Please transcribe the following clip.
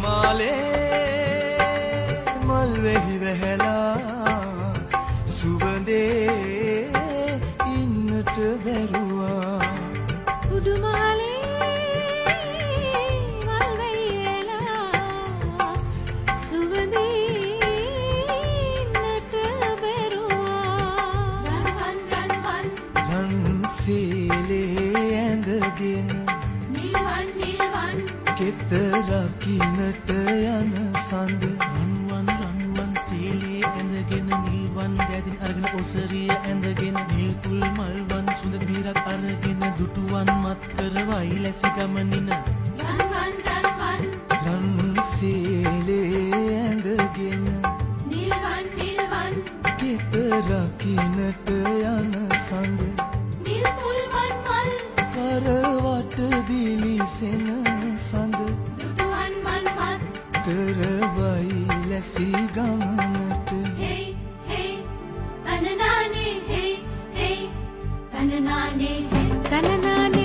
උඩුමාලේ මල් වෙහි වැහැලා සුවඳේ ඉන්නට බැරුවා උඩුමාලේ මල් වෙහි වැහැලා සුවඳේ ඉන්නට බැරුවා රන් සීලේ ඇඳගෙන නිල්වන් කෙත රකින්නට යන සඳ රන්වන් සීලේ ඇඳගෙන නිල්වන් දැදින් අරගෙන ඔසරිය ඇඳගෙන නිල් පුල් මල්වන් සුඳ බීරක් අරගෙන දුටුවන් මත් කරවයි ලැසි ගමනින රන් සීලේ ඇඳගෙන නිල්වන් කෙත රකින්නට යන සඳ නිල් පුල් මල් කරවට දිලිසෙන සඳ දුටුවන් මල් මත් කරවයි ලැසි ගමනට Hey, hey, tananane, hey, hey, tananane, hey, tananane.